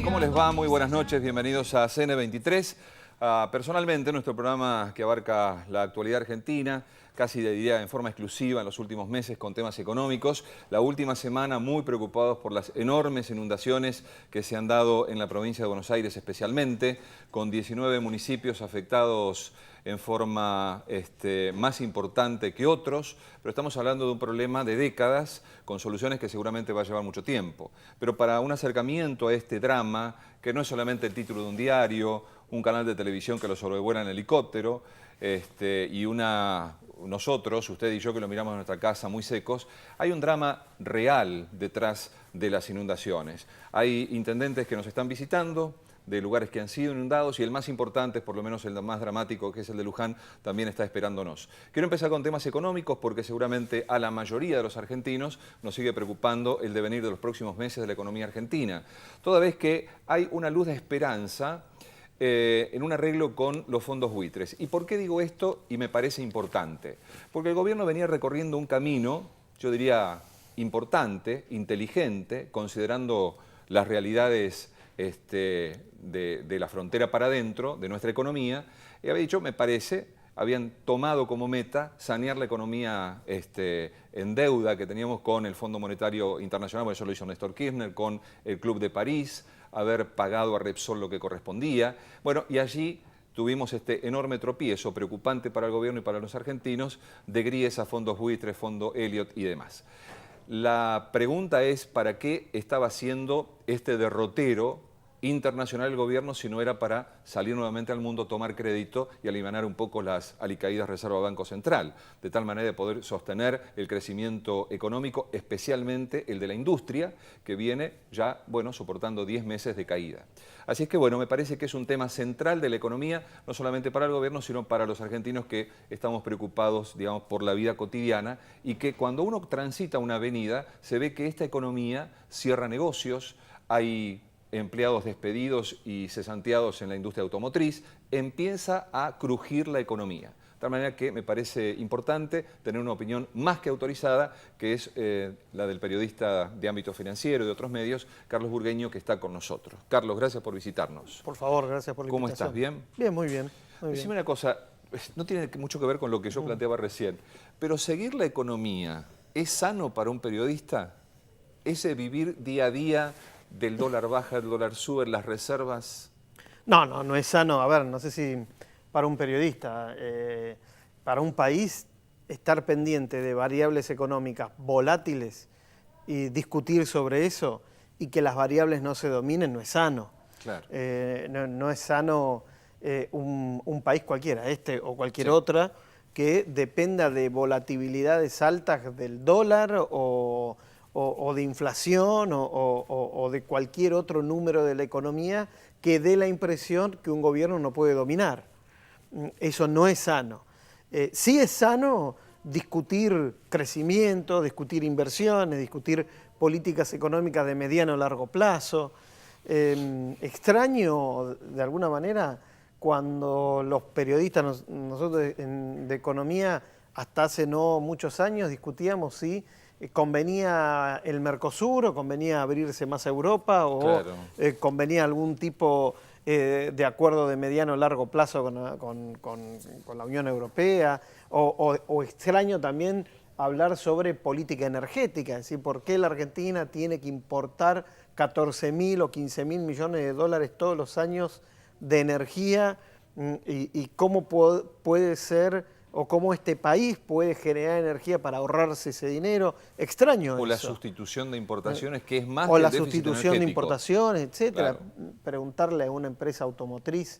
¿Cómo les va? Muy buenas noches, bienvenidos a CN23. Personalmente, nuestro programa que abarca la actualidad argentina, casi diría en forma exclusiva en los últimos meses con temas económicos. La última semana muy preocupados por las enormes inundaciones que se han dado en la provincia de Buenos Aires especialmente, con 19 municipios afectados en forma más importante que otros, pero estamos hablando de un problema de décadas, con soluciones que seguramente va a llevar mucho tiempo. Pero para un acercamiento a este drama, que no es solamente el título de un diario, un canal de televisión que lo sobrevuela en helicóptero, nosotros, usted y yo que lo miramos en nuestra casa muy secos, hay un drama real detrás de las inundaciones. Hay intendentes que nos están visitando, de lugares que han sido inundados, y el más importante, por lo menos el más dramático, que es el de Luján, también está esperándonos. Quiero empezar con temas económicos porque seguramente a la mayoría de los argentinos nos sigue preocupando el devenir de los próximos meses de la economía argentina. Toda vez que hay una luz de esperanza en un arreglo con los fondos buitres. ¿Y por qué digo esto? Y me parece importante. Porque el gobierno venía recorriendo un camino, yo diría, importante, inteligente, considerando las realidades de la frontera para adentro, de nuestra economía, y había dicho, me parece, habían tomado como meta sanear la economía en deuda que teníamos con el Fondo Monetario Internacional, bueno, eso lo hizo Néstor Kirchner, con el Club de París, haber pagado a Repsol lo que correspondía. Bueno, y allí tuvimos este enorme tropiezo preocupante para el gobierno y para los argentinos de gríes a fondos buitres, fondo Elliott y demás. La pregunta es, ¿para qué estaba haciendo este derrotero internacional el gobierno si no era para salir nuevamente al mundo, tomar crédito y alivianar un poco las alicaídas reserva Banco Central, de tal manera de poder sostener el crecimiento económico, especialmente el de la industria, que viene ya, bueno, soportando 10 meses de caída. Así es que, bueno, me parece que es un tema central de la economía, no solamente para el gobierno, sino para los argentinos que estamos preocupados, digamos, por la vida cotidiana, y que cuando uno transita una avenida se ve que esta economía cierra negocios, hay empleados despedidos y cesanteados en la industria automotriz, empieza a crujir la economía. De tal manera que me parece importante tener una opinión más que autorizada, que es la del periodista de ámbito financiero y de otros medios, Carlos Burgueño, que está con nosotros. Carlos, gracias por visitarnos. Por favor, gracias por la ¿Cómo invitación. estás? ¿Bien? Bien, muy bien. Decime una cosa, no tiene mucho que ver con lo que yo planteaba recién, pero seguir la economía, ¿es sano para un periodista? ¿Ese vivir día a día del dólar baja, el dólar sube, las reservas? No es sano. A ver, no sé si para un periodista, para un país, estar pendiente de variables económicas volátiles y discutir sobre eso y que las variables no se dominen no es sano. Claro. No es sano un país cualquiera, este o cualquier Sí. otra, que dependa de volatilidades altas del dólar o de inflación o de cualquier otro número de la economía que dé la impresión que un gobierno no puede dominar. Eso no es sano. Sí es sano discutir crecimiento, discutir inversiones, discutir políticas económicas de mediano o largo plazo. Extraño, de alguna manera, cuando los periodistas, nosotros de economía, hasta hace no muchos años discutíamos si convenía el Mercosur o convenía abrirse más a Europa o Claro. convenía algún tipo de acuerdo de mediano o largo plazo con la Unión Europea o extraño también hablar sobre política energética, es decir, por qué la Argentina tiene que importar 14.000 o 15.000 millones de dólares todos los años de energía y cómo puede ser o cómo este país puede generar energía para ahorrarse ese dinero. Extraño eso. O la sustitución de importaciones, que es más O que la el déficit sustitución de energético. importaciones, etcétera. Claro. Preguntarle a una empresa automotriz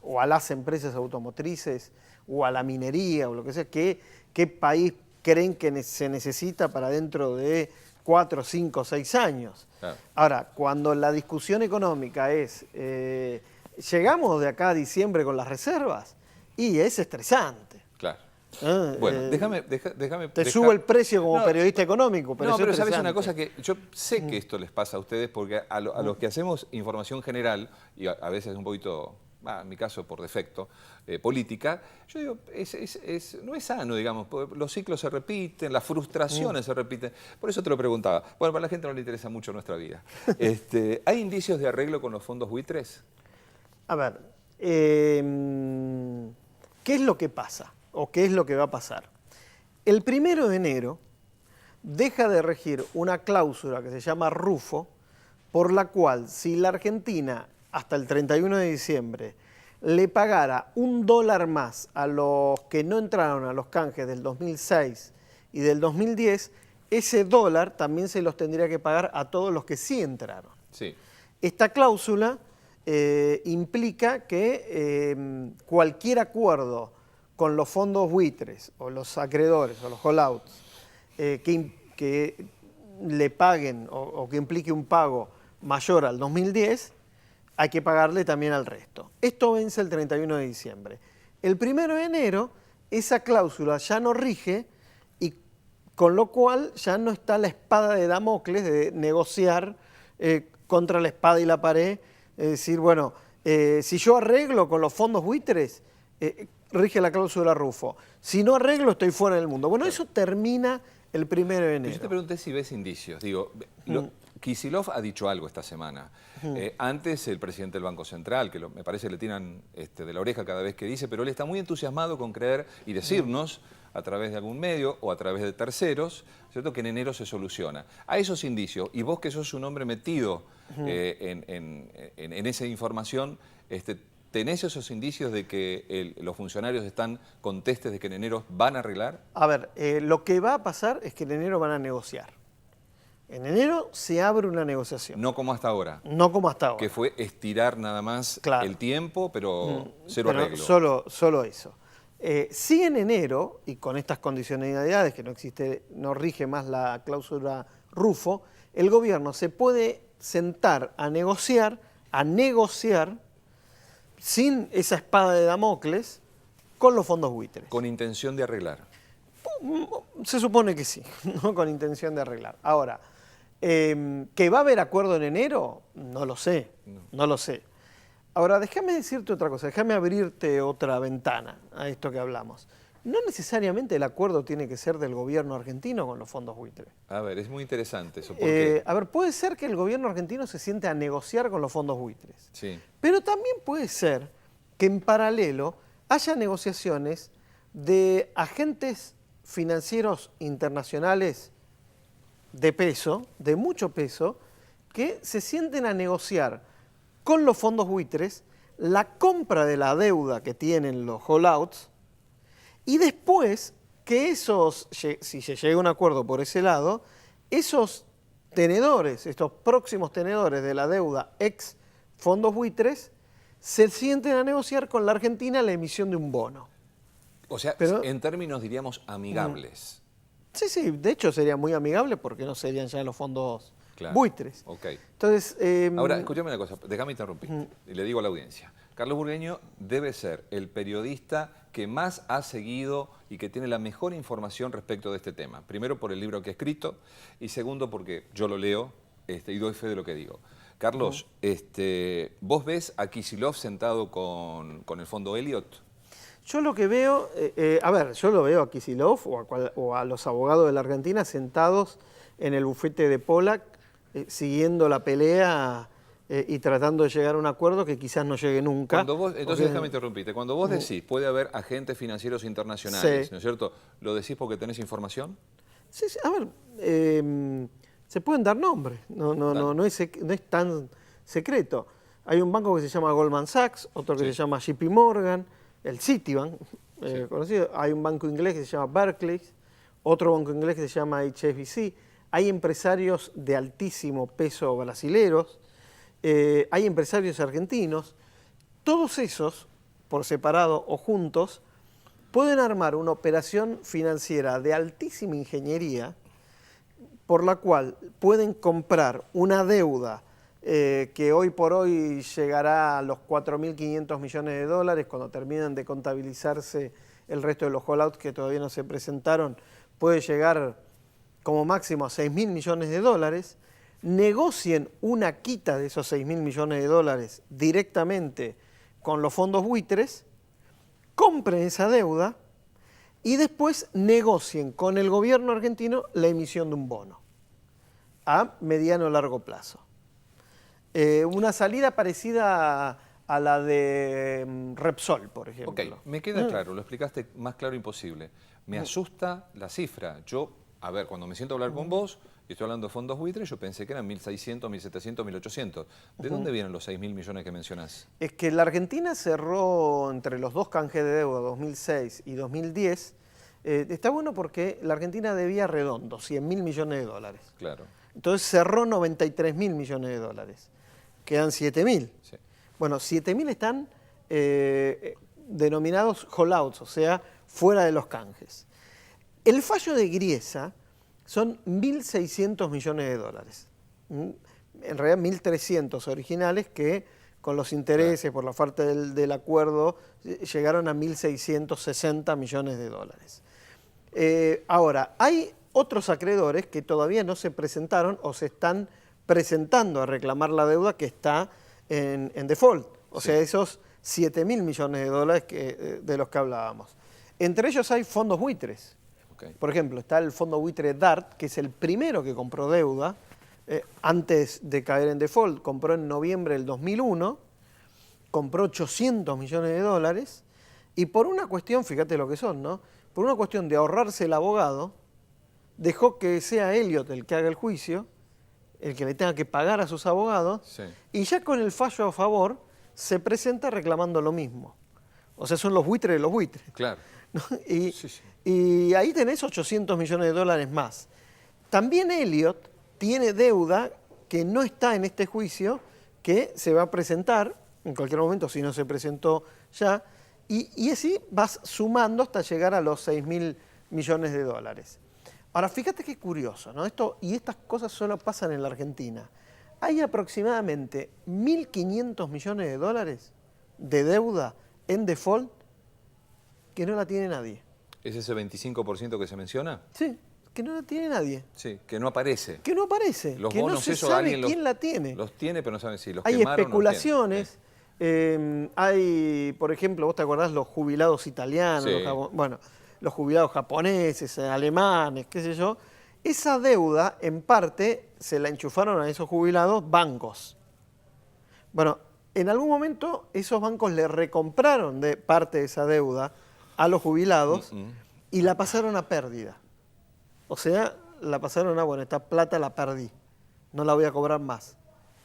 o a las empresas automotrices o a la minería o lo que sea, ¿qué país creen que se necesita para dentro de 4, 5, 6 años? Claro. Ahora, cuando la discusión económica es, llegamos de acá a diciembre con las reservas, y es estresante. Claro. Bueno, déjame... Te subo el precio como periodista económico, pero no, es pero sabes estresante. una cosa que yo sé que esto les pasa a ustedes porque a los que hacemos información general, y a veces un poquito en mi caso por defecto, política, yo digo, no es sano, digamos, los ciclos se repiten, las frustraciones se repiten. Por eso te lo preguntaba. Bueno, para la gente no le interesa mucho nuestra vida. ¿Hay indicios de arreglo con los fondos buitres? A ver, ¿qué es lo que pasa? ¿O qué es lo que va a pasar? El 1 de enero deja de regir una cláusula que se llama Rufo, por la cual si la Argentina hasta el 31 de diciembre le pagara $1 más a los que no entraron a los canjes del 2006 y del 2010, ese dólar también se los tendría que pagar a todos los que sí entraron. Sí. Esta cláusula implica que cualquier acuerdo con los fondos buitres o los acreedores o los holdouts que le paguen o que implique un pago mayor al 2010, hay que pagarle también al resto. Esto vence el 31 de diciembre. El 1 de enero esa cláusula ya no rige y con lo cual ya no está la espada de Damocles de negociar contra la espada y la pared. Es decir, bueno, si yo arreglo con los fondos buitres, rige la cláusula Rufo. Si no arreglo, estoy fuera del mundo. Bueno, eso termina el 1 de enero. Yo te pregunté si ves indicios. Digo, Kicillof ha dicho algo esta semana. Antes el presidente del Banco Central, que me parece le tiran de la oreja cada vez que dice, pero él está muy entusiasmado con creer y decirnos a través de algún medio o a través de terceros, ¿cierto?, que en enero se soluciona. A esos indicios, y vos que sos un hombre metido en esa información, ¿tenés esos indicios de que los funcionarios están contestes de que en enero van a arreglar? A ver, lo que va a pasar es que en enero van a negociar. En enero se abre una negociación. No como hasta ahora. No como hasta ahora. Que fue estirar nada más el tiempo, pero cero pero arreglo. Solo eso. Sí, en enero, y con estas condicionalidades que no rige más la cláusula Rufo, el gobierno se puede sentar a negociar sin esa espada de Damocles con los fondos buitres. Con intención de arreglar. Se supone que sí, no con intención de arreglar. Ahora, ¿que va a haber acuerdo en enero? No lo sé, no lo sé. Ahora, déjame decirte otra cosa, déjame abrirte otra ventana a esto que hablamos. No necesariamente el acuerdo tiene que ser del gobierno argentino con los fondos buitres. A ver, es muy interesante eso. ¿Por qué? A ver, puede ser que el gobierno argentino se siente a negociar con los fondos buitres. Sí. Pero también puede ser que en paralelo haya negociaciones de agentes financieros internacionales de peso, de mucho peso, que se sienten a negociar con los fondos buitres la compra de la deuda que tienen los holdouts y después que si se llega a un acuerdo por ese lado, esos tenedores, estos próximos tenedores de la deuda ex fondos buitres, se sienten a negociar con la Argentina la emisión de un bono. O sea, en términos, diríamos, amigables. Sí, de hecho sería muy amigable porque no serían ya los fondos buitres. Okay. Entonces, ahora, escúchame una cosa, déjame interrumpir y le digo a la audiencia. Carlos Burgueño debe ser el periodista que más ha seguido y que tiene la mejor información respecto de este tema. Primero por el libro que ha escrito y segundo porque yo lo leo y doy fe de lo que digo. Carlos, ¿vos ves a Kicillof sentado con el fondo Elliott? Yo lo que veo, yo lo veo a Kicillof o a los abogados de la Argentina sentados en el bufete de Pollack, siguiendo la pelea y tratando de llegar a un acuerdo que quizás no llegue nunca. Entonces déjame interrumpirte. Cuando vos decís, puede haber agentes financieros internacionales, ¿no es cierto? ¿Lo decís porque tenés información? Sí, a ver, se pueden dar nombres, no es tan secreto. Hay un banco que se llama Goldman Sachs, otro que se llama JP Morgan, el Citibank, conocido. Hay un banco inglés que se llama Barclays, otro banco inglés que se llama HSBC. Hay empresarios de altísimo peso brasileros, hay empresarios argentinos. Todos esos, por separado o juntos, pueden armar una operación financiera de altísima ingeniería por la cual pueden comprar una deuda que hoy por hoy llegará a los 4.500 millones de dólares cuando terminan de contabilizarse el resto de los holdouts que todavía no se presentaron, puede llegar como máximo a 6.000 millones de dólares, negocien una quita de esos 6.000 millones de dólares directamente con los fondos buitres, compren esa deuda y después negocien con el gobierno argentino la emisión de un bono a mediano o largo plazo. Una salida parecida a la de Repsol, por ejemplo. Ok, me queda claro, lo explicaste más claro imposible. Me asusta la cifra. Yo, a ver, cuando me siento a hablar con vos y estoy hablando de fondos buitres, yo pensé que eran 1.600, 1.700, 1.800. ¿De dónde vienen los 6.000 millones que mencionás? Es que la Argentina cerró entre los dos canjes de deuda, 2006 y 2010. Está bueno porque la Argentina debía redondo, 100.000 millones de dólares. Claro. Entonces cerró 93.000 millones de dólares. Quedan 7.000. Sí. Bueno, 7.000 están denominados hollouts, o sea, fuera de los canjes. El fallo de Griesa son 1.600 millones de dólares. En realidad 1.300 originales que con los intereses por la falta del acuerdo llegaron a 1.660 millones de dólares. Ahora, hay otros acreedores que todavía no se presentaron o se están presentando a reclamar la deuda que está en default. O sea, esos 7.000 millones de dólares de los que hablábamos. Entre ellos hay fondos buitres. Okay. Por ejemplo, está el fondo buitre DART, que es el primero que compró deuda antes de caer en default. Compró en noviembre del 2001, compró 800 millones de dólares y por una cuestión, fíjate lo que son, ¿no? Por una cuestión de ahorrarse el abogado, dejó que sea Elliott el que haga el juicio, el que le tenga que pagar a sus abogados, y ya con el fallo a favor se presenta reclamando lo mismo. O sea, son los buitres de los buitres. Claro. ¿No? Y ahí tenés 800 millones de dólares más. También Elliott tiene deuda que no está en este juicio, que se va a presentar en cualquier momento, si no se presentó ya, y así vas sumando hasta llegar a los 6.000 millones de dólares. Ahora, fíjate qué curioso, ¿no? Y estas cosas solo pasan en la Argentina. Hay aproximadamente 1.500 millones de dólares de deuda en default que no la tiene nadie. ¿Es ese 25% que se menciona? Sí, que no la tiene nadie. Sí, que no aparece. Que no aparece, Los que bonos, no se eso, sabe alguien quién la tiene. Los tiene, pero no saben si los Hay quemaron especulaciones. o no Hay, por ejemplo, vos te acordás los jubilados italianos, Sí. los jubilados japoneses, alemanes, qué sé yo. Esa deuda, en parte, se la enchufaron a esos jubilados bancos. Bueno, en algún momento esos bancos le recompraron de parte de esa deuda a los jubilados y la pasaron a pérdida. O sea, la pasaron a, bueno, esta plata la perdí, no la voy a cobrar más.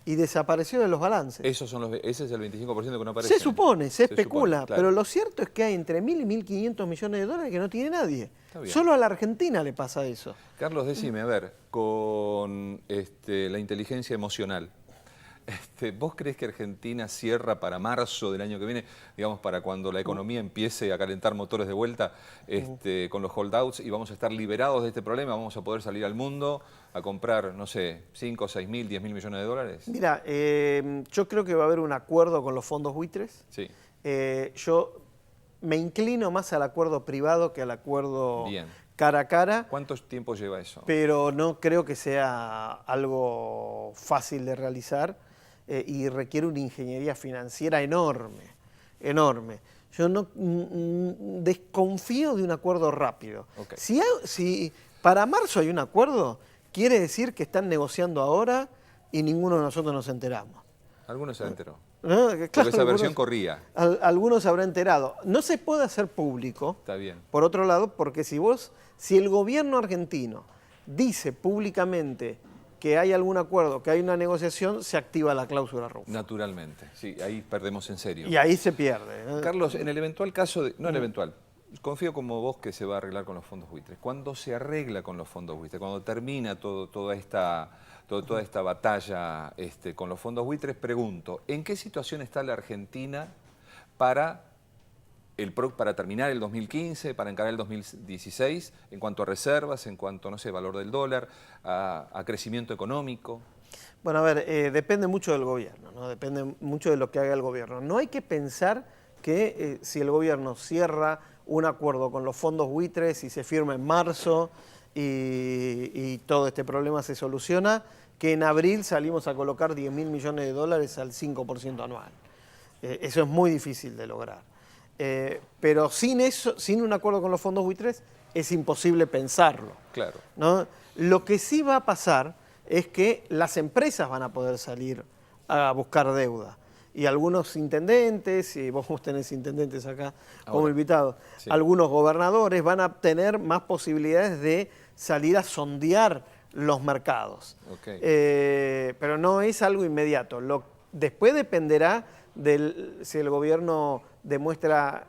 Y desapareció de los balances. Ese es el 25% que no aparece. Se supone, se especula, supone, claro. pero lo cierto es que hay entre 1.000 y 1.500 millones de dólares que no tiene nadie. Solo a la Argentina le pasa eso. Carlos, decime, a ver, con la inteligencia emocional, ¿vos crees que Argentina cierra para marzo del año que viene, digamos, para cuando la economía empiece a calentar motores de vuelta con los holdouts y vamos a estar liberados de este problema? ¿Vamos a poder salir al mundo a comprar, no sé, 5, 6.000, 10.000 millones de dólares? Mira, yo creo que va a haber un acuerdo con los fondos buitres. Sí. Yo me inclino más al acuerdo privado que al acuerdo Bien. cara a cara. ¿Cuánto tiempo lleva eso? Pero no creo que sea algo fácil de realizar y requiere una ingeniería financiera enorme, enorme. Yo no desconfío de un acuerdo rápido. Okay. Si para marzo hay un acuerdo, quiere decir que están negociando ahora y ninguno de nosotros nos enteramos. Algunos se enteró. ¿No? Porque Claro, esa versión corría. Algunos se habrán enterado. No se puede hacer público, Está bien. por otro lado, porque si el gobierno argentino dice públicamente que hay algún acuerdo, que hay una negociación, se activa la cláusula roja. Naturalmente, sí, ahí perdemos en serio. Y ahí se pierde, ¿no? Carlos, en el eventual caso, no el eventual, confío como vos que se va a arreglar con los fondos buitres. ¿Cuándo se arregla con los fondos buitres? Cuando termina toda esta batalla con los fondos buitres, pregunto, ¿en qué situación está la Argentina para terminar el 2015, para encarar el 2016, en cuanto a reservas, en cuanto, no sé, valor del dólar, a crecimiento económico? Bueno, a ver, depende mucho del gobierno, ¿no? Depende mucho de lo que haga el gobierno. No hay que pensar que si el gobierno cierra un acuerdo con los fondos buitres y se firma en marzo y todo este problema se soluciona, que en abril salimos a colocar 10.000 millones de dólares al 5% anual. Eso es muy difícil de lograr. Pero sin eso, sin un acuerdo con los fondos buitres, es imposible pensarlo. Claro. ¿No? Lo que sí va a pasar es que las empresas van a poder salir a buscar deuda. Y algunos intendentes, y vos tenés intendentes acá como invitados, sí, algunos gobernadores van a tener más posibilidades de salir a sondear los mercados. Okay. Pero no es algo inmediato. Después dependerá si el gobierno demuestra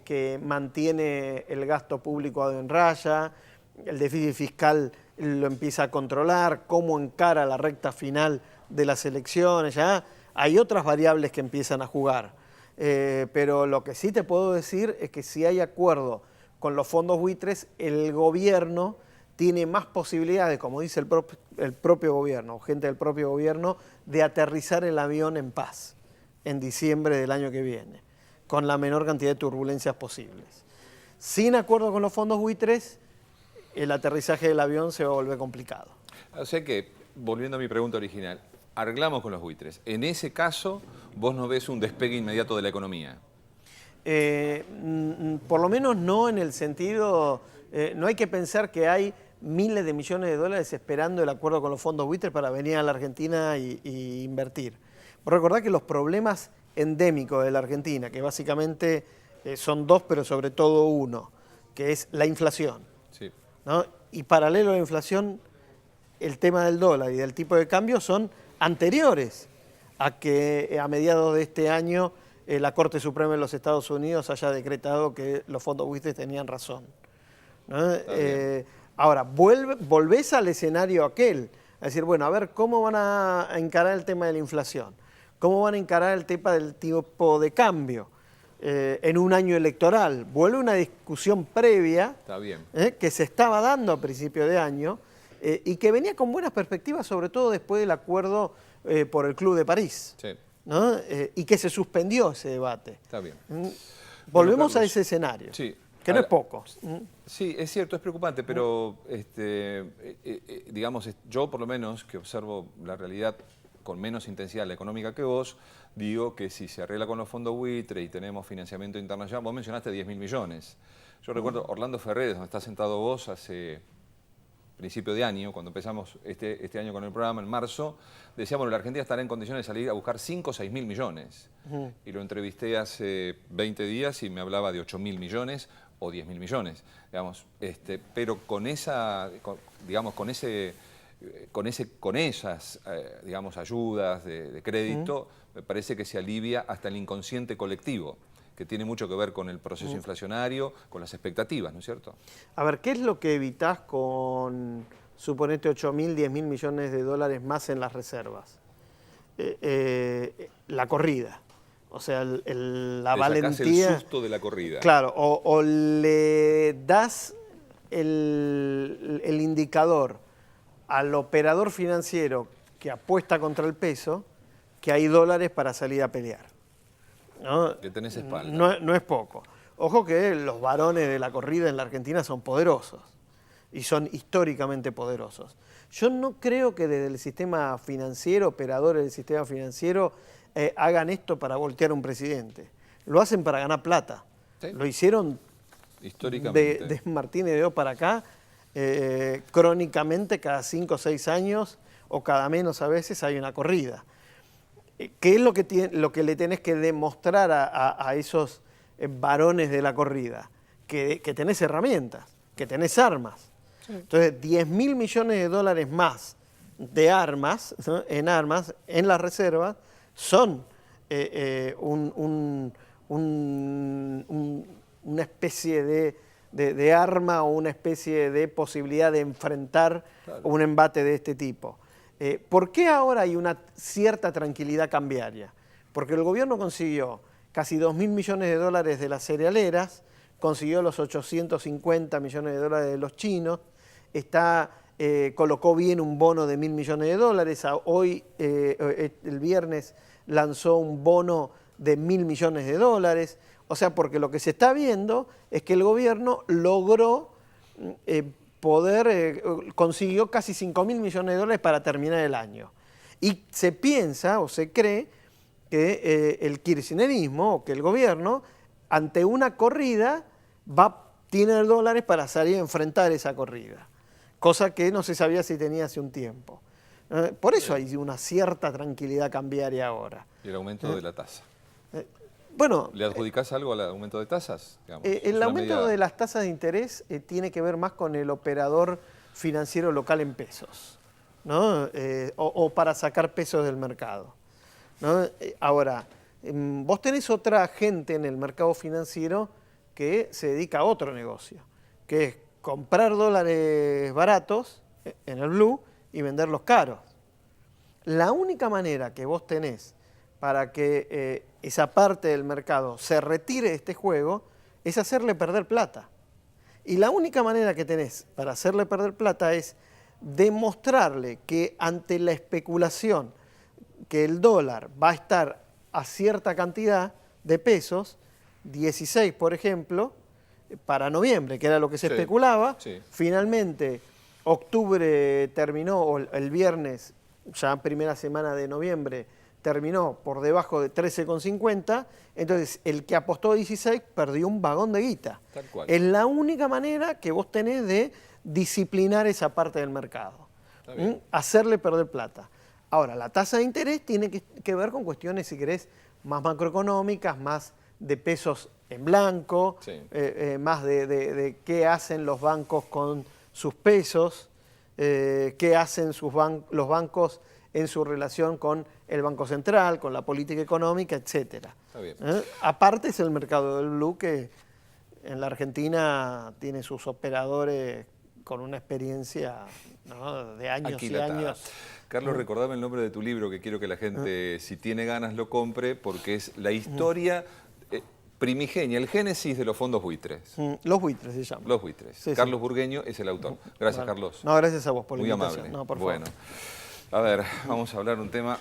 que mantiene el gasto público en raya, el déficit fiscal lo empieza a controlar, cómo encara la recta final de las elecciones. Ya hay otras variables que empiezan a jugar. Pero lo que sí te puedo decir es que si hay acuerdo con los fondos buitres, el gobierno tiene más posibilidades, como dice el propio gobierno, o gente del propio gobierno, de aterrizar el avión en paz en diciembre del año que viene, con la menor cantidad de turbulencias posibles. Sin acuerdo con los fondos buitres, el aterrizaje del avión se va a volver complicado. O sea que, volviendo a mi pregunta original, arreglamos con los buitres. En ese caso, vos no ves un despegue inmediato de la economía. Por lo menos no en el sentido, no hay que pensar que hay miles de millones de dólares esperando el acuerdo con los fondos buitres para venir a la Argentina y invertir. Recordad que los problemas endémicos de la Argentina, que básicamente son dos, pero sobre todo uno, que es la inflación. Sí. ¿No? Y paralelo a la inflación, el tema del dólar y del tipo de cambio son anteriores a que a mediados de este año la Corte Suprema de los Estados Unidos haya decretado que los fondos buitres tenían razón. ¿No? Ahora, volvés al escenario aquel, a decir, bueno, a ver, ¿cómo van a encarar el tema de la inflación? ¿Cómo van a encarar el tema del tipo de cambio en un año electoral? Vuelve una discusión previa que se estaba dando a principio de año y que venía con buenas perspectivas, sobre todo después del acuerdo por el Club de París, sí, ¿no? Y que se suspendió ese debate. Está bien. Volvemos a ese escenario, sí, que no es poco. Sí, es cierto, es preocupante, pero digamos, yo por lo menos que observo la realidad con menos intensidad la económica que vos, digo que si se arregla con los fondos buitre y tenemos financiamiento internacional, vos mencionaste 10.000 millones. Yo recuerdo Orlando Ferreres, donde estás sentado vos hace principio de año, cuando empezamos este año con el programa, en marzo, decíamos que la Argentina estará en condiciones de salir a buscar 5 o 6.000 millones. Y lo entrevisté hace 20 días y me hablaba de 8.000 millones o 10.000 millones. Digamos, pero con esa, digamos, con esas digamos, ayudas de crédito, me parece que se alivia hasta el inconsciente colectivo, que tiene mucho que ver con el proceso inflacionario, con las expectativas, ¿no es cierto? A ver, ¿qué es lo que evitás con, suponete, 8.000, 10.000 millones de dólares más en las reservas? La corrida. O sea, la valentía... el susto de la corrida. Claro, o le das el indicador al operador financiero que apuesta contra el peso, que hay dólares para salir a pelear. ¿No? Que tenés espalda. No es poco. Ojo que los varones de la corrida en la Argentina son poderosos y son históricamente poderosos. Yo no creo que desde el sistema financiero, operadores del sistema financiero, hagan esto para voltear a un presidente. Lo hacen para ganar plata. ¿Sí? Lo hicieron históricamente. De Martínez de O para acá, crónicamente cada 5 o 6 años, o cada menos a veces, hay una corrida. ¿Qué es lo que le tenés que demostrar a esos varones de la corrida? Que tenés herramientas, que tenés armas. Sí. Entonces, 10.000 millones de dólares más de armas, ¿no? en las reservas, son una especie de arma o una especie de posibilidad de enfrentar un embate de este tipo. ¿Por qué ahora hay una cierta tranquilidad cambiaria? Porque el gobierno consiguió casi 2.000 millones de dólares de las cerealeras, consiguió los 850 millones de dólares de los chinos, colocó bien un bono de 1.000 millones de dólares, hoy, el viernes, lanzó un bono de 1.000 millones de dólares. O sea, porque lo que se está viendo es que el gobierno logró consiguió casi 5.000 millones de dólares para terminar el año. Y se piensa o se cree que el kirchnerismo, o que el gobierno, ante una corrida, va a tener dólares para salir a enfrentar esa corrida, cosa que no se sabía si tenía hace un tiempo. Por eso hay una cierta tranquilidad cambiaria ahora. Y el aumento de la tasa. Bueno, ¿Le adjudicás algo al aumento de tasas? Digamos? El aumento de las tasas de interés tiene que ver más con el operador financiero local en pesos, ¿no? O para sacar pesos del mercado, ¿no? Ahora, vos tenés otra gente en el mercado financiero que se dedica a otro negocio, que es comprar dólares baratos en el blue y venderlos caros. La única manera que vos tenés para que esa parte del mercado se retire de este juego es hacerle perder plata. Y la única manera que tenés para hacerle perder plata es demostrarle que ante la especulación que el dólar va a estar a cierta cantidad de pesos, 16 por ejemplo, para noviembre, que era lo que se especulaba, finalmente octubre terminó, o el viernes, ya primera semana de noviembre, terminó por debajo de 13,50, entonces el que apostó 16 perdió un vagón de guita. Tal cual. Es la única manera que vos tenés de disciplinar esa parte del mercado, hacerle perder plata. Ahora, la tasa de interés tiene que ver con cuestiones, si querés, más macroeconómicas, más de pesos en blanco, más de qué hacen los bancos con sus pesos, qué hacen los bancos en su relación con el Banco Central, con la política económica, etc. Aparte es el mercado del blue, que en la Argentina tiene sus operadores con una experiencia, ¿no?, de años aquilatada. Y años. Carlos, recordame el nombre de tu libro, que quiero que la gente, si tiene ganas, lo compre, porque es la historia primigenia, el génesis de los fondos buitres. Los buitres se llaman. Los buitres. Sí, Carlos Burgueño es el autor. Gracias, Carlos. No, gracias a vos por la Muy invitación. amable. No, por favor. Bueno, a ver, vamos a hablar de un tema...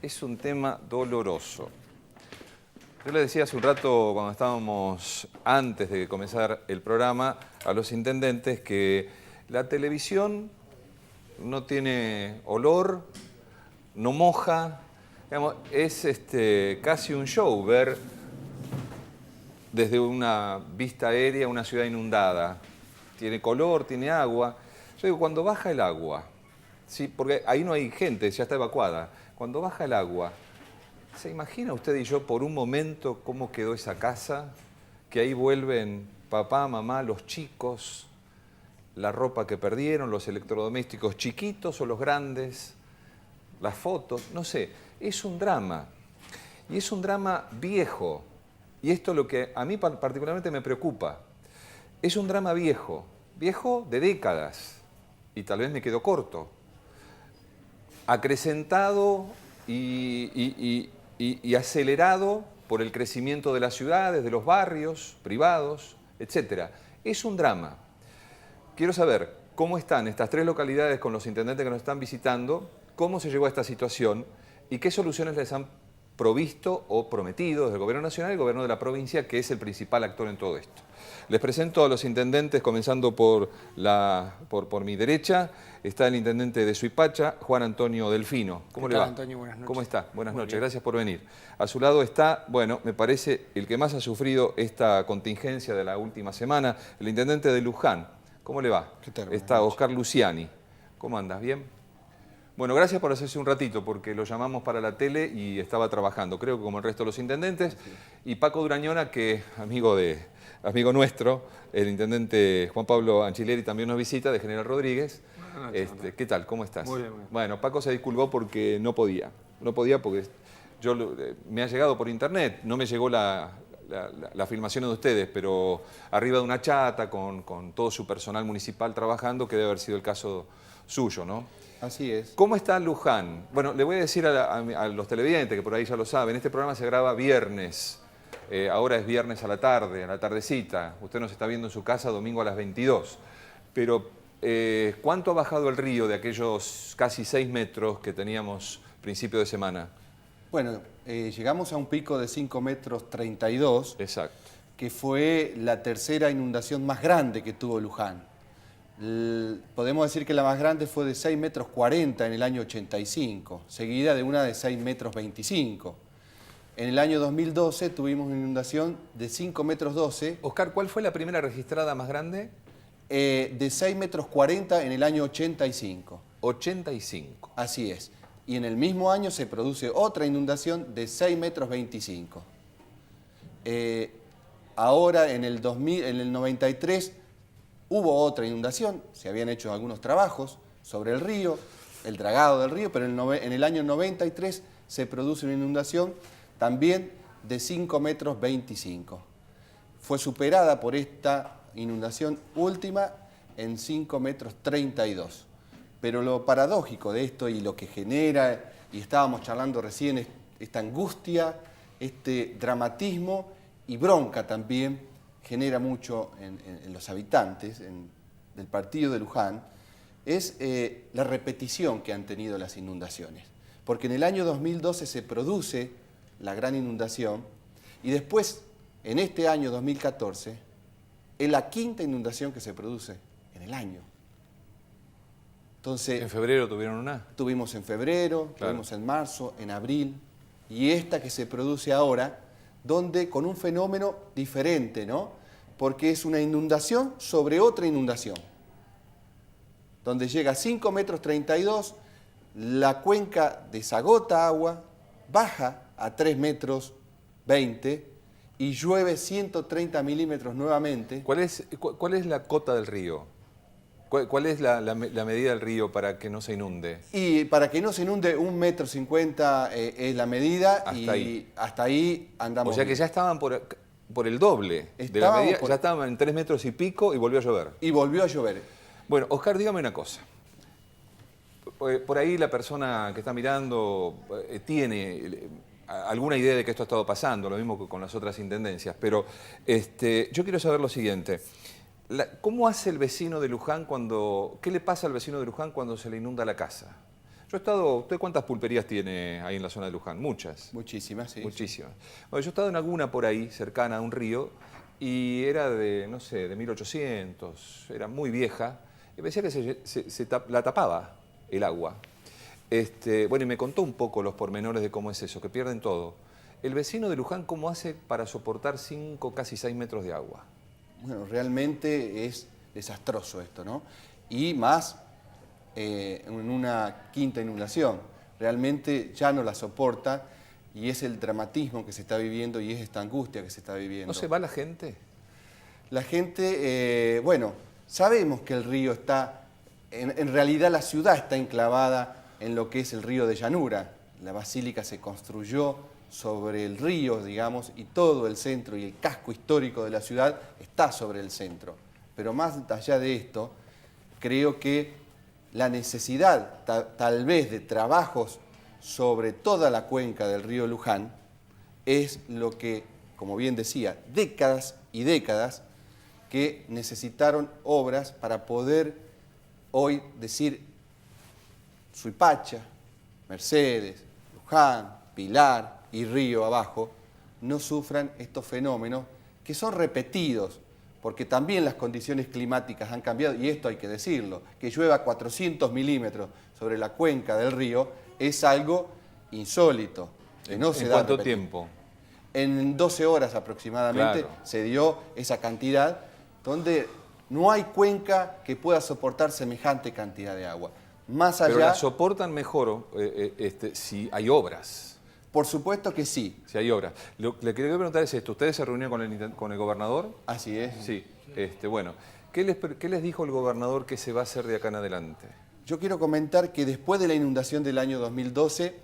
es un tema doloroso. Yo le decía hace un rato, cuando estábamos antes de comenzar el programa, a los intendentes que la televisión no tiene olor, no moja, digamos, es casi un show ver desde una vista aérea una ciudad inundada. Tiene color, tiene agua. Yo digo, cuando baja el agua, ¿sí?, porque ahí no hay gente, ya está evacuada. Cuando baja el agua, ¿se imagina usted y yo por un momento cómo quedó esa casa? Que ahí vuelven papá, mamá, los chicos, la ropa que perdieron, los electrodomésticos chiquitos o los grandes, las fotos, no sé. Es un drama. Y es un drama viejo. Y esto es lo que a mí particularmente me preocupa. Es un drama viejo. Viejo de décadas. Y tal vez me quedo corto. Acrecentado y acelerado por el crecimiento de las ciudades, de los barrios privados, etc. Es un drama. Quiero saber cómo están estas tres localidades con los intendentes que nos están visitando, cómo se llegó a esta situación y qué soluciones les han provisto o prometido desde el Gobierno Nacional y el Gobierno de la provincia, que es el principal actor en todo esto. Les presento a los intendentes, comenzando por mi derecha. Está el intendente de Suipacha, Juan Antonio Delfino. ¿Cómo le va? Antonio, buenas noches. ¿Cómo está? Buenas noches, gracias por venir. A su lado está, bueno, me parece el que más ha sufrido esta contingencia de la última semana, el intendente de Luján. ¿Cómo le va? ¿Qué tal? Está Oscar Luciani. ¿Cómo andas? ¿Bien? Bueno, gracias por hacerse un ratito, porque lo llamamos para la tele y estaba trabajando, creo que como el resto de los intendentes. Y Paco Durañona, que amigo nuestro, el intendente Juan Pablo Anchileri también nos visita, de General Rodríguez. ¿Qué tal? ¿Cómo estás? Muy bien, muy bien. Bueno, Paco se disculpó porque no podía. No podía porque me ha llegado por internet, no me llegó la filmación de ustedes, pero arriba de una chata con todo su personal municipal trabajando, que debe haber sido el caso suyo, ¿no? Así es. ¿Cómo está Luján? Bueno, le voy a decir a los televidentes, que por ahí ya lo saben, este programa se graba viernes. Ahora es viernes a la tarde, a la tardecita. Usted nos está viendo en su casa domingo a las 22. Pero, ¿cuánto ha bajado el río de aquellos casi 6 metros que teníamos principio de semana? Bueno, llegamos a un pico de 5 metros 32. Exacto. Que fue la tercera inundación más grande que tuvo Luján. Podemos decir que la más grande fue de 6,40 metros en el año 85, seguida de una de 6,25 metros. En el año 2012 tuvimos una inundación de 5,12 metros. Oscar, ¿cuál fue la primera registrada más grande? De 6,40 metros en el año 85. 85. Así es. Y en el mismo año se produce otra inundación de 6,25 metros. Ahora, en el 93, hubo otra inundación. Se habían hecho algunos trabajos sobre el río, el dragado del río, pero en el año 93 se produce una inundación también de 5,25 metros. Fue superada por esta inundación última en 5,32 metros. Pero lo paradójico de esto y lo que genera, y estábamos charlando recién, esta angustia, este dramatismo y bronca también genera mucho en los habitantes del partido de Luján, es la repetición que han tenido las inundaciones. Porque en el año 2012 se produce la gran inundación y después, en este año 2014, es la quinta inundación que se produce en el año. Entonces, ¿En febrero tuvieron una? Tuvimos en febrero, claro, tuvimos en marzo, en abril, y esta que se produce ahora, donde con un fenómeno diferente, ¿no? Porque es una inundación sobre otra inundación, donde llega a 5,32 metros, la cuenca desagota agua, baja a 3,20 metros y llueve 130 milímetros nuevamente. ¿Cuál es la cota del río? ¿Cuál es la medida del río para que no se inunde? Y para que no se inunde, 1,50 m es la medida. Hasta y ahí. Hasta ahí andamos. O sea que ya estaban por el doble de la medida, ya estaban en 3 metros y pico y volvió a llover. Y volvió a llover. Bueno, Oscar, dígame una cosa. Por ahí la persona que está mirando tiene alguna idea de que esto ha estado pasando, lo mismo que con las otras intendencias, pero yo quiero saber lo siguiente. ¿Cómo hace el vecino de Luján qué le pasa al vecino de Luján cuando se le inunda la casa? ¿Usted cuántas pulperías tiene ahí en la zona de Luján? Muchas. Muchísimas, sí. Muchísimas. Bueno, yo he estado en alguna por ahí, cercana a un río, y era de, no sé, de 1800, era muy vieja, y me decía que la tapaba el agua. Bueno, y me contó un poco los pormenores de cómo es eso, que pierden todo. El vecino de Luján, ¿cómo hace para soportar 5, casi 6 metros de agua? Bueno, realmente es desastroso esto, ¿no? Y más en una quinta inundación. Realmente ya no la soporta y es el dramatismo que se está viviendo y es esta angustia que se está viviendo. ¿No se va la gente? La gente, bueno, sabemos que el río está, en realidad la ciudad está enclavada en lo que es el río de llanura. La basílica se construyó sobre el río, digamos, y todo el centro y el casco histórico de la ciudad está sobre el centro. Pero más allá de esto, creo que la necesidad tal vez de trabajos sobre toda la cuenca del río Luján es lo que, como bien decía, décadas y décadas que necesitaron obras para poder hoy decir Suipacha, Mercedes, Luján, Pilar y Río abajo no sufran estos fenómenos que son repetidos, porque también las condiciones climáticas han cambiado, y esto hay que decirlo, que llueva 400 milímetros sobre la cuenca del río es algo insólito. Que no se ¿En da cuánto repetir. tiempo? En 12 horas aproximadamente, claro, se dio esa cantidad, donde no hay cuenca que pueda soportar semejante cantidad de agua. Más allá, pero la soportan mejor si hay obras. Por supuesto que sí. Si hay obras. Le quería preguntar es esto. ¿Ustedes se reunieron con el gobernador? Así es. Sí. Bueno, ¿qué les dijo el gobernador que se va a hacer de acá en adelante? Yo quiero comentar que después de la inundación del año 2012,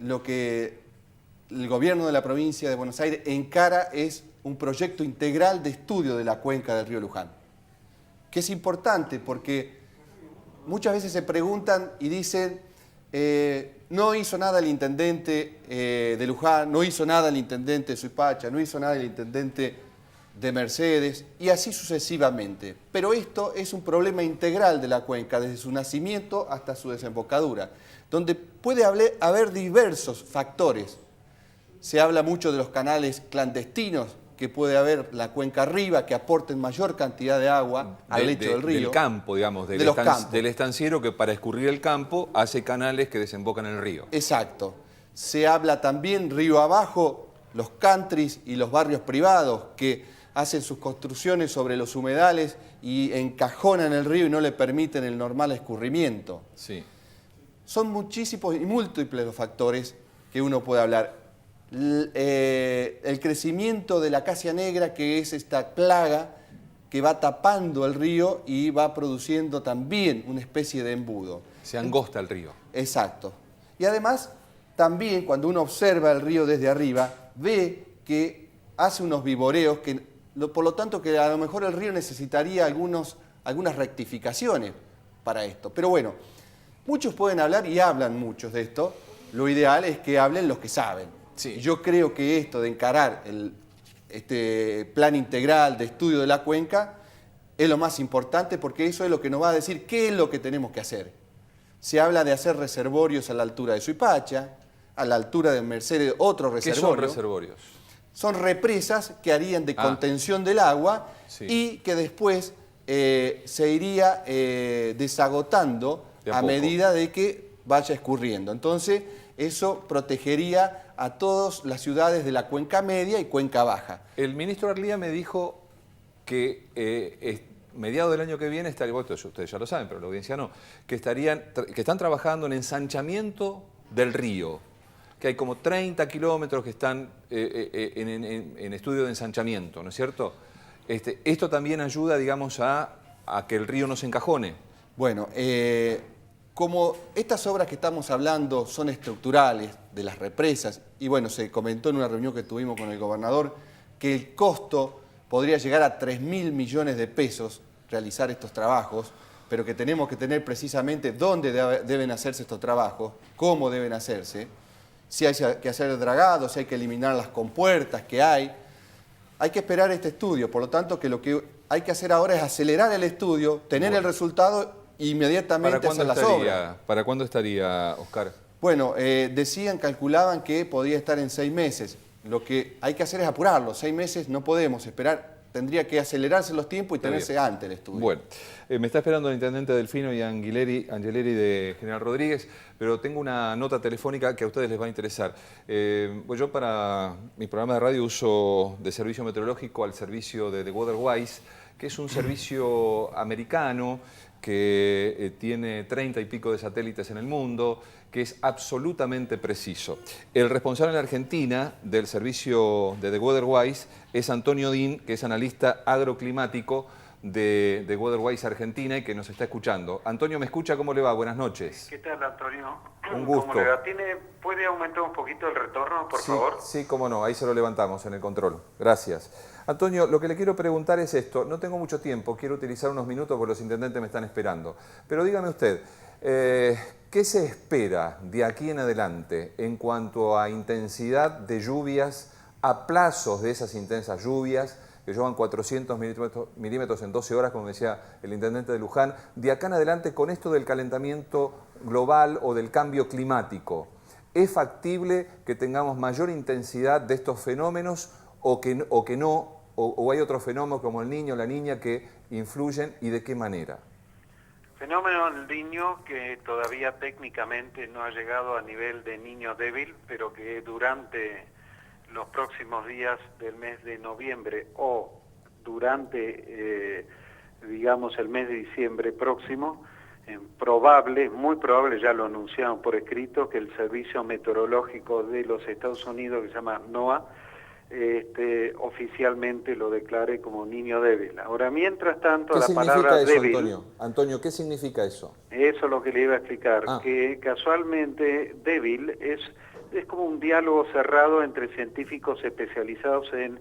lo que el gobierno de la provincia de Buenos Aires encara es un proyecto integral de estudio de la cuenca del río Luján, que es importante porque muchas veces se preguntan y dicen, no hizo nada el intendente de Luján, no hizo nada el intendente de Suipacha, no hizo nada el intendente de Mercedes, y así sucesivamente. Pero esto es un problema integral de la cuenca, desde su nacimiento hasta su desembocadura, donde puede haber diversos factores. Se habla mucho de los canales clandestinos que puede haber la cuenca arriba, que aporten mayor cantidad de agua al lecho del río. Del campo, digamos, de los campos. Del estanciero que para escurrir el campo hace canales que desembocan en el río. Exacto. Se habla también río abajo, los countries y los barrios privados que hacen sus construcciones sobre los humedales y encajonan el río y no le permiten el normal escurrimiento. Sí. Son muchísimos y múltiples los factores que uno puede hablar. El crecimiento de la acacia negra, que es esta plaga que va tapando el río y va produciendo también una especie de embudo. Se angosta el río. Exacto. Y además, también cuando uno observa el río desde arriba, ve que hace unos vivoreos, por lo tanto que a lo mejor el río necesitaría algunas rectificaciones para esto. Pero bueno, muchos pueden hablar y hablan muchos de esto. Lo ideal es que hablen los que saben. Sí. Yo creo que esto de encarar este plan integral de estudio de la cuenca es lo más importante, porque eso es lo que nos va a decir qué es lo que tenemos que hacer. Se habla de hacer reservorios a la altura de Suipacha, a la altura de Mercedes, otro reservorio. ¿Qué son reservorios? Son represas que harían de contención del agua, sí, y que después se iría desagotando a medida de que vaya escurriendo. Entonces, eso protegería a todas las ciudades de la cuenca media y cuenca baja. El ministro Arlía me dijo que mediados del año que viene, ustedes ya lo saben, pero la audiencia no, que están trabajando en ensanchamiento del río, que hay como 30 kilómetros que están en estudio de ensanchamiento, ¿no es cierto? Esto también ayuda, digamos, a que el río no se encajone. Bueno, como estas obras que estamos hablando son estructurales de las represas, y bueno, se comentó en una reunión que tuvimos con el gobernador que el costo podría llegar a 3.000 millones de pesos realizar estos trabajos, pero que tenemos que tener precisamente dónde deben hacerse estos trabajos, cómo deben hacerse, si hay que hacer dragado, si hay que eliminar las compuertas que hay. Hay que esperar este estudio, por lo tanto que lo que hay que hacer ahora es acelerar el estudio, tener el resultado e inmediatamente hacer las obras. ¿Para cuándo estaría, Oscar? Bueno, calculaban que podía estar en 6 meses. Lo que hay que hacer es apurarlo. 6 meses no podemos esperar. Tendría que acelerarse los tiempos y tenerse antes el estudio. Bueno, me está esperando el intendente Delfino y Angeleri de General Rodríguez, pero tengo una nota telefónica que a ustedes les va a interesar. Yo para mi programa de radio uso de servicio meteorológico al servicio de The Weatherwise, que es un servicio americano que tiene 30 y pico de satélites en el mundo, que es absolutamente preciso. El responsable en Argentina del servicio de The Weatherwise es Antonio Din, que es analista agroclimático de Weatherwise Argentina y que nos está escuchando. Antonio, ¿me escucha? ¿Cómo le va? Buenas noches. ¿Qué tal, Antonio? Un gusto. ¿Cómo le va? ¿Puede aumentar un poquito el retorno, por favor? Sí, cómo no, ahí se lo levantamos en el control. Gracias. Antonio, lo que le quiero preguntar es esto. No tengo mucho tiempo, quiero utilizar unos minutos porque los intendentes me están esperando. Pero dígame usted, ¿qué se espera de aquí en adelante en cuanto a intensidad de lluvias, a plazos de esas intensas lluvias, que llevan 400 milímetros en 12 horas, como decía el intendente de Luján, de acá en adelante con esto del calentamiento global o del cambio climático? ¿Es factible que tengamos mayor intensidad de estos fenómenos o que no, o hay otros fenómenos como el niño o la niña que influyen y de qué manera? Fenómeno del niño que todavía técnicamente no ha llegado a nivel de niño débil, pero que durante los próximos días del mes de noviembre o durante, digamos, el mes de diciembre próximo, muy probable, ya lo anunciaron por escrito, que el Servicio Meteorológico de los Estados Unidos, que se llama NOAA, oficialmente lo declare como niño débil. Ahora, mientras tanto, la palabra eso, débil... Antonio, ¿qué significa eso? Eso es lo que le iba a explicar, que casualmente débil es como un diálogo cerrado entre científicos especializados en,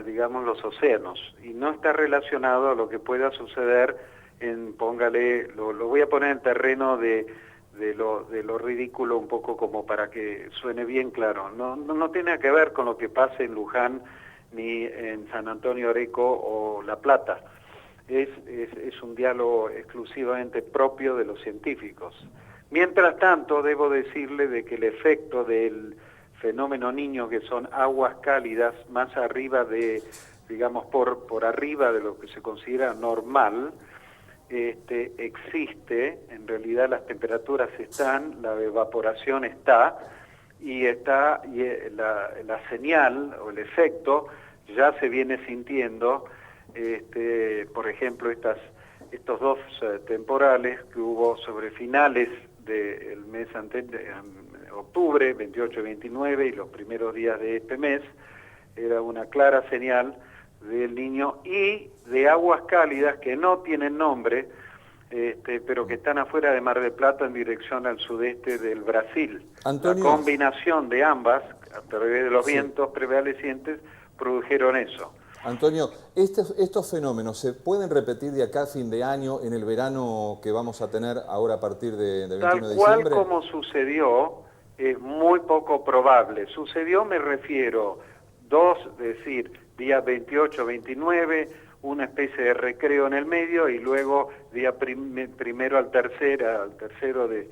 digamos, los océanos, y no está relacionado a lo que pueda suceder lo voy a poner en terreno de lo ridículo un poco como para que suene bien claro. No tiene que ver con lo que pase en Luján ni en San Antonio Oreco o La Plata. Es un diálogo exclusivamente propio de los científicos. Mientras tanto, debo decirle de que el efecto del fenómeno Niño, que son aguas cálidas más arriba de, digamos, por arriba de lo que se considera normal, existe. En realidad las temperaturas están, la evaporación está, y la señal o el efecto ya se viene sintiendo. Por ejemplo, estos dos temporales que hubo sobre finales del mes octubre, 28 y 29, y los primeros días de este mes, era una clara señal del Niño y de aguas cálidas que no tienen nombre, pero que están afuera de Mar del Plata en dirección al sudeste del Brasil. Antonio, la combinación de ambas, a través de los vientos prevalecientes, produjeron eso. Antonio, ¿estos fenómenos se pueden repetir de acá a fin de año, en el verano que vamos a tener ahora a partir de 21 de diciembre? Tal cual como sucedió, es muy poco probable. Sucedió, me refiero, es decir, días 28, 29, una especie de recreo en el medio, y luego día primero al tercero de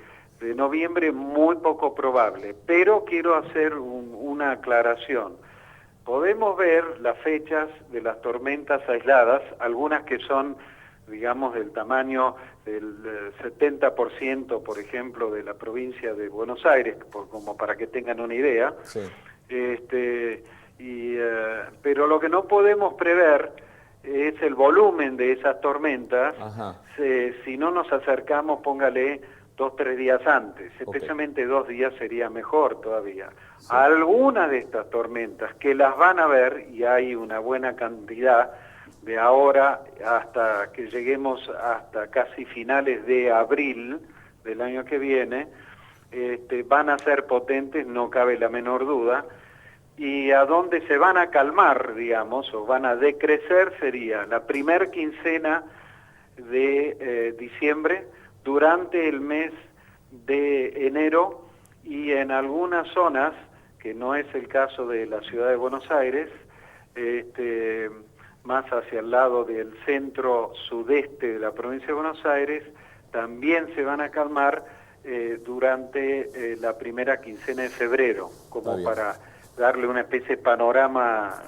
noviembre, muy poco probable. Pero quiero hacer una aclaración. Podemos ver las fechas de las tormentas aisladas, algunas que son, digamos, del tamaño del 70%, por ejemplo, de la provincia de Buenos Aires, como para que tengan una idea. Sí. Pero lo que no podemos prever es el volumen de esas tormentas. Si no nos acercamos, póngale 2 o 3 días antes, especialmente 2 días sería mejor todavía. Sí. Algunas de estas tormentas que las van a ver, y hay una buena cantidad de ahora hasta que lleguemos hasta casi finales de abril del año que viene, van a ser potentes, no cabe la menor duda, y a donde se van a calmar, digamos, o van a decrecer sería la primer quincena de diciembre, durante el mes de enero, y en algunas zonas, que no es el caso de la ciudad de Buenos Aires, más hacia el lado del centro sudeste de la provincia de Buenos Aires, también se van a calmar durante la primera quincena de febrero, como para darle una especie de panorama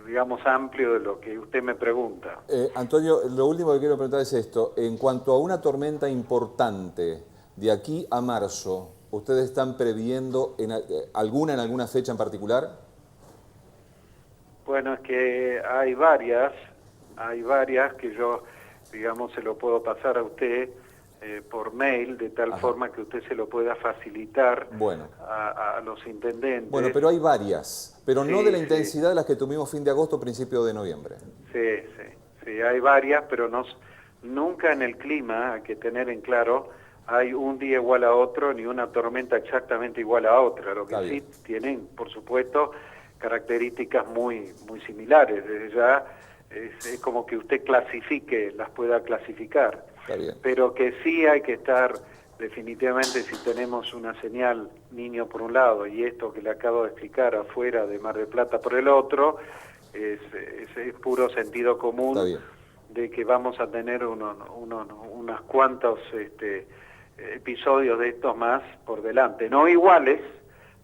digamos, amplio de lo que usted me pregunta. Antonio, lo último que quiero preguntar es esto. En cuanto a una tormenta importante, de aquí a marzo, ¿ustedes están previendo alguna en alguna fecha en particular? Bueno, es que hay varias que yo, digamos, se lo puedo pasar a usted por mail, de tal forma que usted se lo pueda facilitar a los intendentes. Bueno, pero hay varias, pero no de la intensidad de las que tuvimos fin de agosto, principio de noviembre. Sí, hay varias, pero nunca en el clima, hay que tener en claro, hay un día igual a otro, ni una tormenta exactamente igual a otra. Lo que sí tienen, por supuesto, características muy similares. Desde ya es como que usted las pueda clasificar. Pero que sí hay que estar definitivamente, si tenemos una señal Niño por un lado y esto que le acabo de explicar afuera de Mar del Plata por el otro, es puro sentido común de que vamos a tener unas cuantos episodios de estos más por delante. No iguales,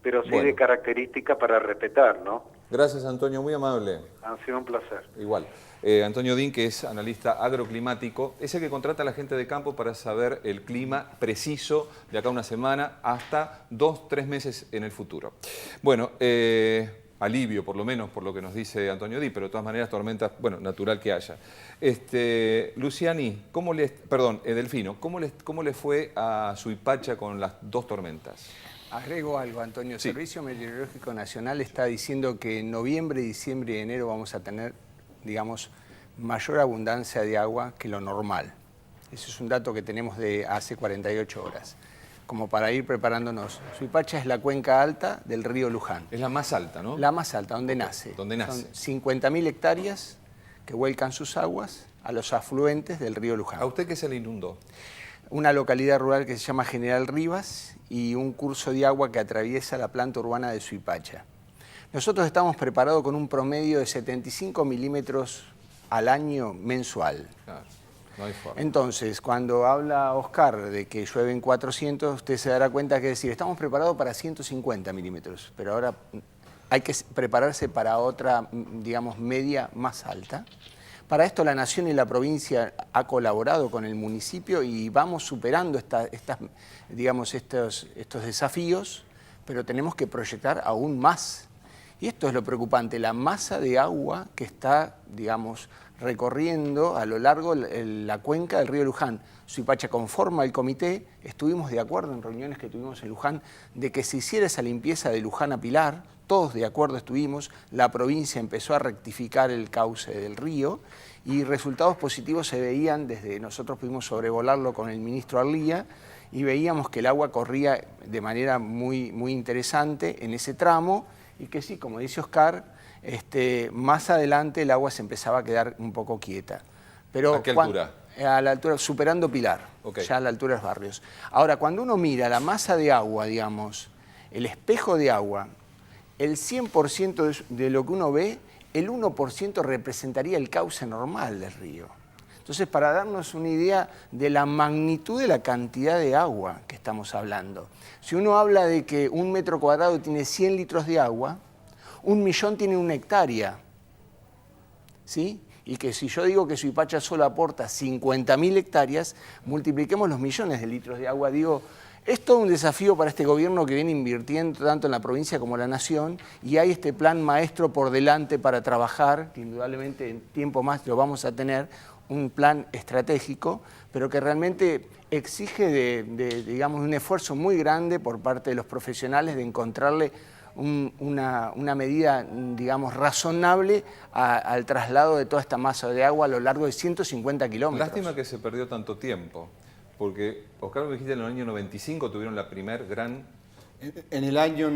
pero sí de característica para respetar, ¿no? Gracias, Antonio, muy amable. Ha sido un placer. Igual. Antonio Din, que es analista agroclimático, es el que contrata a la gente de campo para saber el clima preciso de acá a una semana hasta 2 o 3 meses en el futuro. Bueno, alivio por lo menos por lo que nos dice Antonio Din, pero de todas maneras tormentas, bueno, natural que haya. Luciani, Delfino, ¿cómo le fue a Suipacha con las 2 tormentas? Agrego algo, Antonio. El Servicio Meteorológico Nacional está diciendo que en noviembre, diciembre y enero vamos a tener, digamos, mayor abundancia de agua que lo normal. Ese es un dato que tenemos de hace 48 horas, como para ir preparándonos. Suipacha es la cuenca alta del río Luján. Es la más alta, ¿no? La más alta, donde nace. ¿Dónde nace? Son 50.000 hectáreas que vuelcan sus aguas a los afluentes del río Luján. ¿A usted qué se le inundó? Una localidad rural que se llama General Rivas y un curso de agua que atraviesa la planta urbana de Suipacha. Nosotros estamos preparados con un promedio de 75 milímetros al año mensual. No hay forma. Entonces, cuando habla Oscar de que llueven 400, usted se dará cuenta que es decir, estamos preparados para 150 milímetros, pero ahora hay que prepararse para otra, digamos, media más alta. Para esto la Nación y la provincia ha colaborado con el municipio y vamos superando estos desafíos, pero tenemos que proyectar aún más. Y esto es lo preocupante, la masa de agua que está, digamos, recorriendo a lo largo la cuenca del río Luján. Suipacha conforma el comité, estuvimos de acuerdo en reuniones que tuvimos en Luján de que se hiciera esa limpieza de Luján a Pilar, todos de acuerdo estuvimos, la provincia empezó a rectificar el cauce del río y resultados positivos se veían desde, nosotros pudimos sobrevolarlo con el ministro Arlía y veíamos que el agua corría de manera muy, muy interesante en ese tramo y que sí, como dice Oscar, más adelante el agua se empezaba a quedar un poco quieta. Pero ¿a qué altura? A la altura, superando Pilar, Okay. ya a la altura de los barrios. Ahora, cuando uno mira la masa de agua, digamos, el espejo de agua, el 100% de lo que uno ve, el 1% representaría el cauce normal del río. Entonces, para darnos una idea de la magnitud de la cantidad de agua que estamos hablando, si uno habla de que 1 metro cuadrado tiene 100 litros de agua, 1 millón tiene 1 hectárea, ¿sí? Y que si yo digo que Suipacha solo aporta 50.000 hectáreas, multipliquemos los millones de litros de agua. Digo, es todo un desafío para este gobierno que viene invirtiendo tanto en la provincia como en la nación y hay este plan maestro por delante para trabajar, que indudablemente en tiempo más lo vamos a tener, un plan estratégico, pero que realmente exige digamos, un esfuerzo muy grande por parte de los profesionales de encontrarle una medida, digamos, razonable al traslado de toda esta masa de agua a lo largo de 150 kilómetros. Lástima que se perdió tanto tiempo, porque, Oscar, me dijiste, en el año 95 tuvieron la primer gran... En el año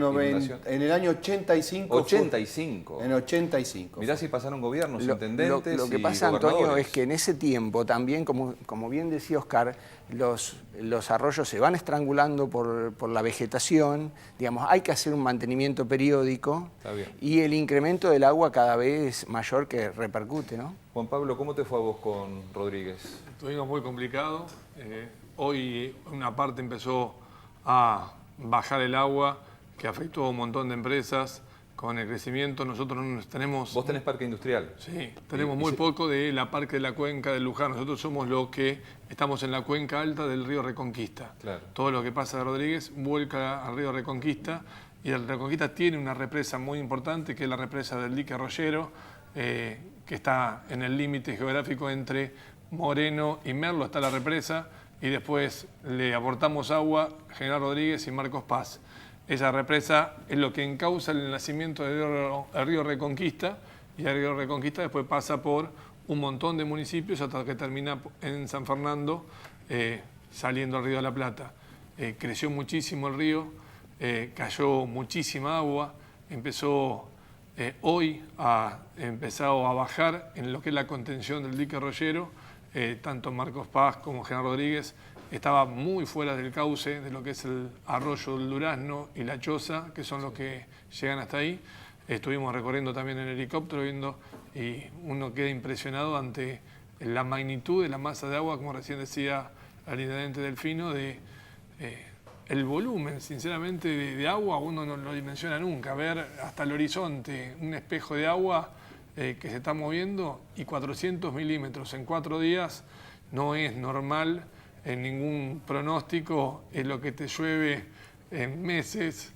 85. 85. En 85. Mirá si pasaron gobiernos, intendentes Lo que y pasa, Antonio, gobernadores. es que en ese tiempo también, como bien decía Oscar, los arroyos se van estrangulando por la vegetación, digamos, hay que hacer un mantenimiento periódico y el incremento del agua cada vez es mayor que repercute, ¿no? Juan Pablo, ¿cómo te fue a vos con Rodríguez? Estuvimos muy complicado. Hoy una parte empezó a bajar el agua, que afectó a un montón de empresas. Con el crecimiento nosotros tenemos... ¿Vos tenés parque industrial? Sí, tenemos muy poco de la parque de la cuenca del Luján. Nosotros somos los que estamos en la cuenca alta del río Reconquista. Claro. Todo lo que pasa de Rodríguez vuelca al río Reconquista y el Reconquista tiene una represa muy importante que es la represa del dique Arroyero, que está en el límite geográfico entre Moreno y Merlo, está la represa, y después le aportamos agua General Rodríguez y Marcos Paz. Esa represa es lo que encauza el nacimiento del río Reconquista, y el río Reconquista después pasa por un montón de municipios hasta que termina en San Fernando, saliendo al río de la Plata. Creció muchísimo el río, cayó muchísima agua, empezó hoy empezado a bajar en lo que es la contención del dique Arroyero. Tanto Marcos Paz como General Rodríguez estaba muy fuera del cauce de lo que es el arroyo del Durazno y la Choza, que son los que llegan hasta ahí. Estuvimos recorriendo también en helicóptero viendo y uno queda impresionado ante la magnitud de la masa de agua, como recién decía el intendente Delfino, el volumen, sinceramente, de agua uno no lo dimensiona nunca. Ver hasta el horizonte un espejo de agua que se está moviendo y 400 milímetros en 4 días no es normal en ningún pronóstico, es lo que te llueve en meses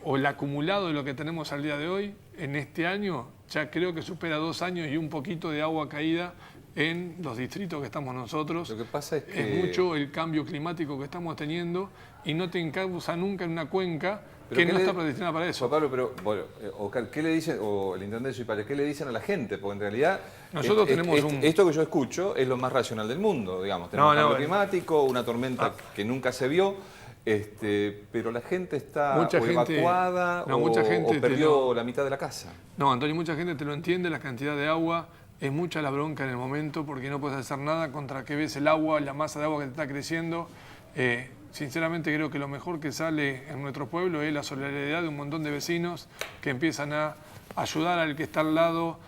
o el acumulado de lo que tenemos al día de hoy. En este año ya creo que supera 2 años y un poquito de agua caída en los distritos que estamos nosotros. Lo que pasa es que... Es mucho el cambio climático que estamos teniendo y no te encausa nunca en una cuenca que no está predestinada para eso. Juan Pablo, pero bueno, Oscar, ¿qué le dicen, o el intendente de Suipacha, qué le dicen a la gente? Porque en realidad nosotros tenemos esto que yo escucho es lo más racional del mundo, digamos. Tenemos cambio climático, una tormenta que nunca se vio, pero la gente está evacuada o perdió la mitad de la casa. No, Antonio, mucha gente te lo entiende, la cantidad de agua es mucha la bronca en el momento porque no puedes hacer nada contra que ves el agua, la masa de agua que te está creciendo. Sinceramente creo que lo mejor que sale en nuestro pueblo es la solidaridad de un montón de vecinos que empiezan a ayudar al que está al lado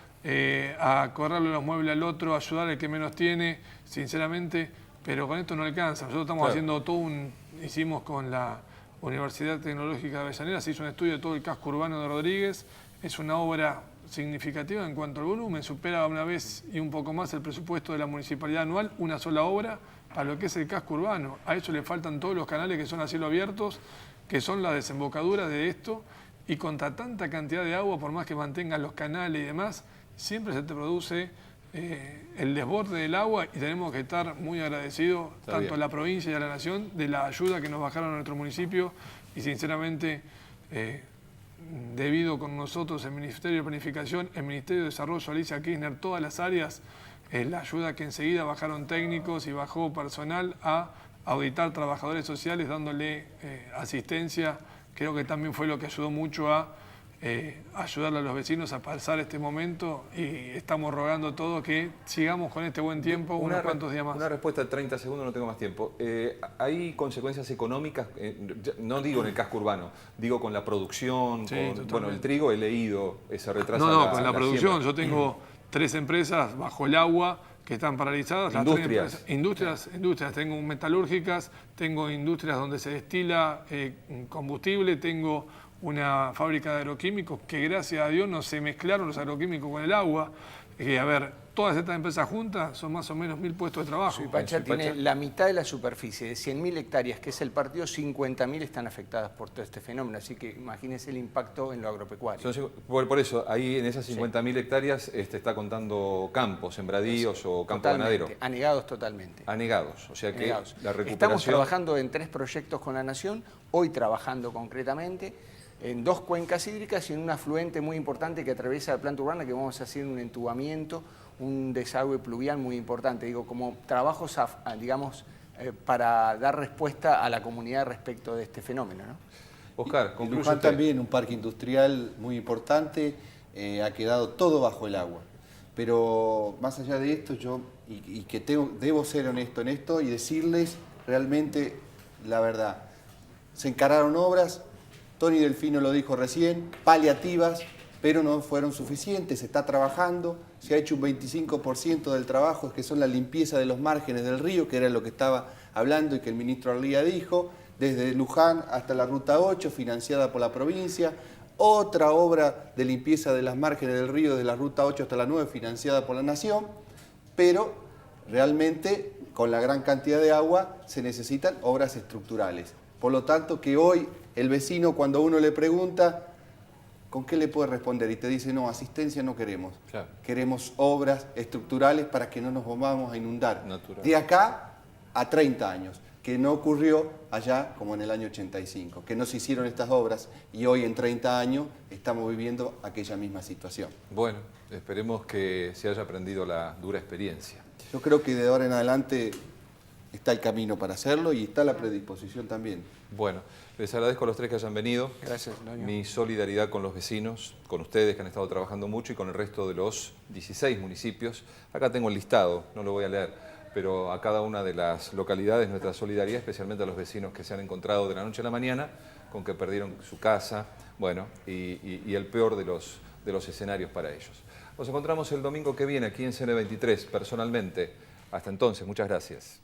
a correrle los muebles al otro, ayudar al que menos tiene, sinceramente, pero con esto no alcanza. Nosotros estamos haciendo hicimos con la Universidad Tecnológica de Avellaneda, se hizo un estudio de todo el casco urbano de Rodríguez, es una obra significativa en cuanto al volumen, supera una vez y un poco más el presupuesto de la municipalidad anual, una sola obra a lo que es el casco urbano. A eso le faltan todos los canales que son a cielo abiertos, que son la desembocadura de esto, y contra tanta cantidad de agua, por más que mantengan los canales y demás, siempre se te produce el desborde del agua y tenemos que estar muy agradecidos, tanto a la provincia y a la nación, de la ayuda que nos bajaron a nuestro municipio y sinceramente, debido con nosotros el Ministerio de Planificación, el Ministerio de Desarrollo, Alicia Kirchner, todas las áreas, la ayuda que enseguida bajaron técnicos y bajó personal a auditar trabajadores sociales dándole asistencia, creo que también fue lo que ayudó mucho a ayudarle a los vecinos a pasar este momento y estamos rogando todo que sigamos con este buen tiempo unos cuantos días más. Una respuesta de 30 segundos, no tengo más tiempo. ¿Hay consecuencias económicas? No digo en el casco urbano, digo con la producción, bueno, el trigo he leído, se retrasa con la producción. Yo tengo 3 empresas bajo el agua que están paralizadas. Industrias. Industrias. Tengo metalúrgicas, tengo industrias donde se destila combustible, tengo una fábrica de agroquímicos que gracias a Dios no se mezclaron los agroquímicos con el agua. A ver, todas estas empresas juntas son más o menos 1000 puestos de trabajo. Suipacha tiene la mitad de la superficie, de 100.000 hectáreas, que es el partido, 50.000 están afectadas por todo este fenómeno. Así que imagínense el impacto en lo agropecuario. Por eso, ahí en esas 50.000 hectáreas está contando campos, sembradíos o campo ganadero. Anegados totalmente. Anegados, o sea que la recuperación... Estamos trabajando en 3 proyectos con la Nación, hoy trabajando concretamente en 2 cuencas hídricas y en un afluente muy importante que atraviesa la planta urbana, que vamos a hacer un entubamiento, un desagüe pluvial muy importante, digo, como trabajos, digamos, para dar respuesta a la comunidad respecto de este fenómeno, ¿no? Oscar, concluye Luján usted. también, un parque industrial muy importante, ha quedado todo bajo el agua. Pero más allá de esto, yo, y que debo ser honesto en esto y decirles realmente la verdad. Se encararon obras, Tony Delfino lo dijo recién, paliativas, pero no fueron suficientes, se está trabajando, se ha hecho un 25% del trabajo, que son la limpieza de los márgenes del río, que era lo que estaba hablando y que el ministro Arlía dijo, desde Luján hasta la Ruta 8, financiada por la provincia, otra obra de limpieza de las márgenes del río, de la Ruta 8 hasta la 9, financiada por la Nación, pero realmente con la gran cantidad de agua se necesitan obras estructurales. Por lo tanto, que hoy el vecino, cuando uno le pregunta, ¿con qué le puede responder? Y te dice, no, asistencia no queremos. Claro. Queremos obras estructurales para que no nos vamos a inundar. Natural. De acá a 30 años, que no ocurrió allá como en el año 85, que no se hicieron estas obras y hoy en 30 años estamos viviendo aquella misma situación. Bueno, esperemos que se haya aprendido la dura experiencia. Yo creo que de ahora en adelante está el camino para hacerlo y está la predisposición también. Bueno, les agradezco a los 3 que hayan venido. Gracias, Doña. Mi solidaridad con los vecinos, con ustedes que han estado trabajando mucho y con el resto de los 16 municipios. Acá tengo el listado, no lo voy a leer, pero a cada una de las localidades nuestra solidaridad, especialmente a los vecinos que se han encontrado de la noche a la mañana con que perdieron su casa, bueno, y el peor de los escenarios para ellos. Nos encontramos el domingo que viene aquí en CN23, personalmente. Hasta entonces, muchas gracias.